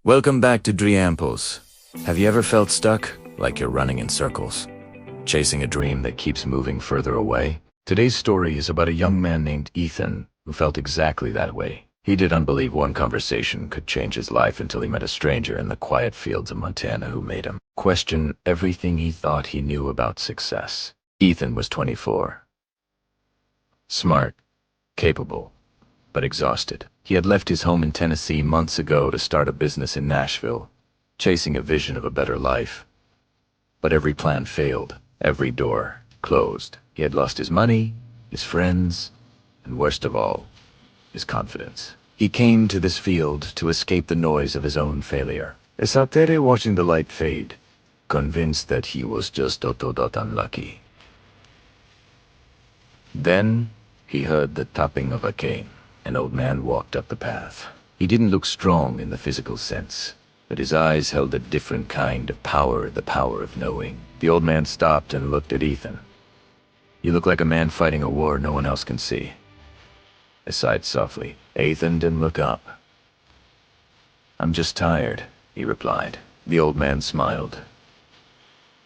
Welcome back to Dreampulse. Have you ever felt stuck, like you're running in circles, chasing a dream that keeps moving further away? Today's story is about a young man named Ethan who felt exactly that way. He didn't believe one conversation could change his life until he met a stranger in the quiet fields of Montana who made him question everything he thought he knew about success. Ethan was 24. Smart, capable, but exhausted. He had left his home in Tennessee months ago to start a business in Nashville, chasing a vision of a better life. But every plan failed, every door closed. He had lost his money, his friends, and worst of all, his confidence. He came to this field to escape the noise of his own failure. He sat there watching the light fade, convinced that he was just unlucky. Then he heard the tapping of a cane. An old man walked up the path. He didn't look strong in the physical sense, but his eyes held a different kind of power, the power of knowing. The old man stopped and looked at Ethan. "You look like a man fighting a war no one else can see." I sighed softly. Ethan didn't look up. "I'm just tired," he replied. The old man smiled.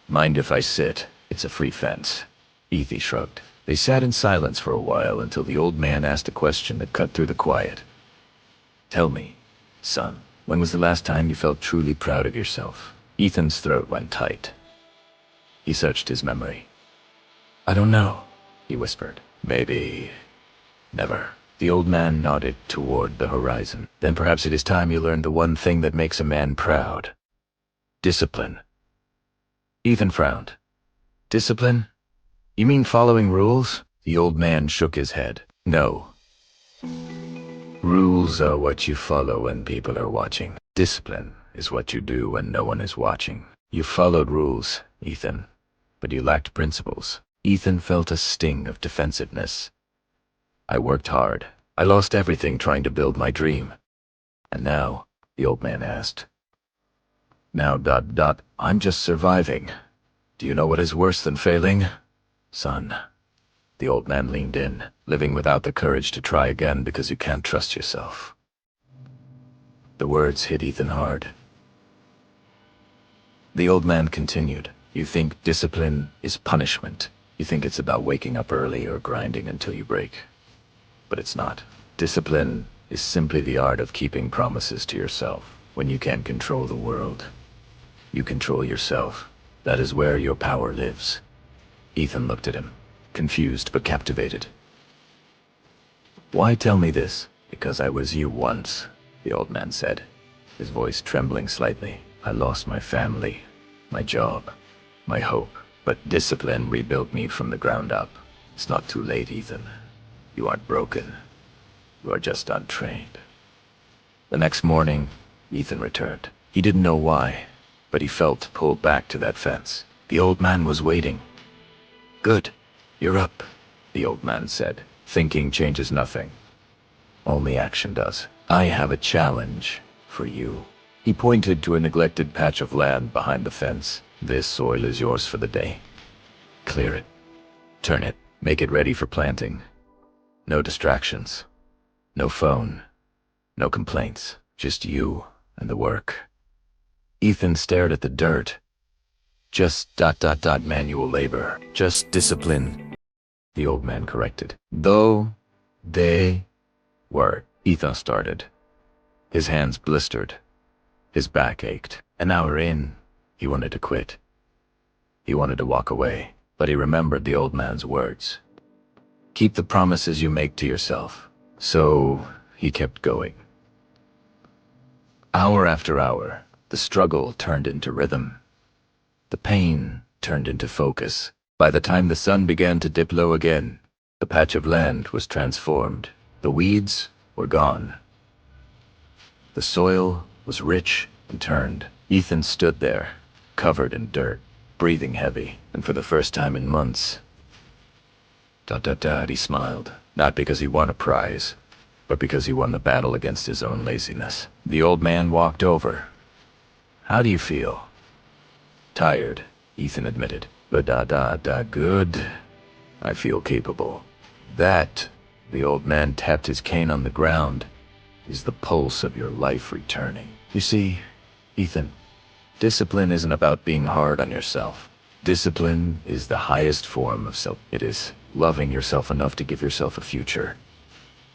"Mind if I sit? It's a free fence." Ethan shrugged. They sat in silence for a while until the old man asked a question that cut through the quiet. "Tell me, son, when was the last time you felt truly proud of yourself?" Ethan's throat went tight. He searched his memory. "I don't know," he whispered. "Maybe never." The old man nodded toward the horizon. "Then perhaps it is time you learned the one thing that makes a man proud. Discipline." Ethan frowned. "Discipline? You mean following rules?" The old man shook his head. "No. Rules are what you follow when people are watching. Discipline is what you do when no one is watching. You followed rules, Ethan, but you lacked principles." Ethan felt a sting of defensiveness. "I worked hard. I lost everything trying to build my dream. And now?" the old man asked. Now, I'm just surviving. Do you know what is worse than failing? Son." The old man leaned in. "Living without the courage to try again because you can't trust yourself." The words hit Ethan hard. The old man continued. "You think discipline is punishment. You think it's about waking up early or grinding until you break. But it's not. Discipline is simply the art of keeping promises to yourself. When you can't control the world, you control yourself. That is where your power lives." Ethan looked at him, confused but captivated. "Why tell me this?" "Because I was you once," the old man said, his voice trembling slightly. "I lost my family, my job, my hope, but discipline rebuilt me from the ground up. It's not too late, Ethan. You aren't broken. You are just untrained." The next morning, Ethan returned. He didn't know why, but he felt pulled back to that fence. The old man was waiting. "Good, you're up," the old man said. "Thinking changes nothing. Only action does. I have a challenge for you." He pointed to a neglected patch of land behind the fence. "This soil is yours for the day. Clear it. Turn it. Make it ready for planting. No distractions. No phone. No complaints. Just you and the work." Ethan stared at the dirt. Just manual labor. Just discipline," the old man corrected. "Though they were," Ethan started. His hands blistered. His back ached. An hour in, he wanted to quit. He wanted to walk away, but he remembered the old man's words. "Keep the promises you make to yourself." So he kept going. Hour after hour, the struggle turned into rhythm. The pain turned into focus. By the time the sun began to dip low again, the patch of land was transformed. The weeds were gone. The soil was rich and turned. Ethan stood there, covered in dirt, breathing heavy, and for the first time in months, he smiled. Not because he won a prize, but because he won the battle against his own laziness. The old man walked over. "How do you feel?" "Tired," Ethan admitted. "But good. I feel capable." "That," the old man tapped his cane on the ground, "is the pulse of your life returning. You see, Ethan, discipline isn't about being hard on yourself. Discipline is the highest form of self. It is loving yourself enough to give yourself a future.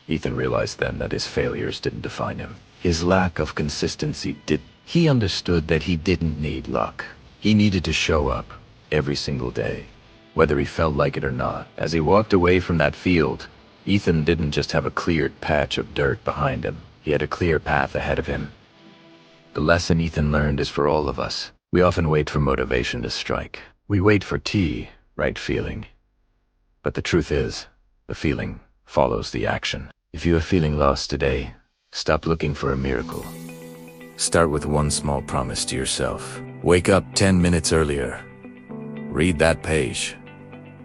Ethan realized then that his failures didn't define him. His lack of consistency did. He understood that he didn't need luck. He needed to show up every single day, whether he felt like it or not. As he walked away from that field, Ethan didn't just have a cleared patch of dirt behind him. He had a clear path ahead of him. The lesson Ethan learned is for all of us. We often wait for motivation to strike. We wait for right feeling. But the truth is, the feeling follows the action. If you are feeling lost today, stop looking for a miracle. Start with one small promise to yourself. Wake up 10 minutes earlier. Read that page.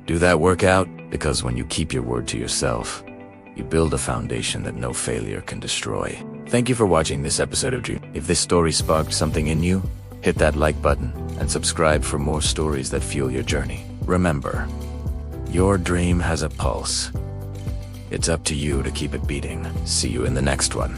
Do that workout, because when you keep your word to yourself, you build a foundation that no failure can destroy. Thank you for watching this episode of Dream. If this story sparked something in you, hit that like button and subscribe for more stories that fuel your journey. Remember, your dream has a pulse. It's up to you to keep it beating. See you in the next one.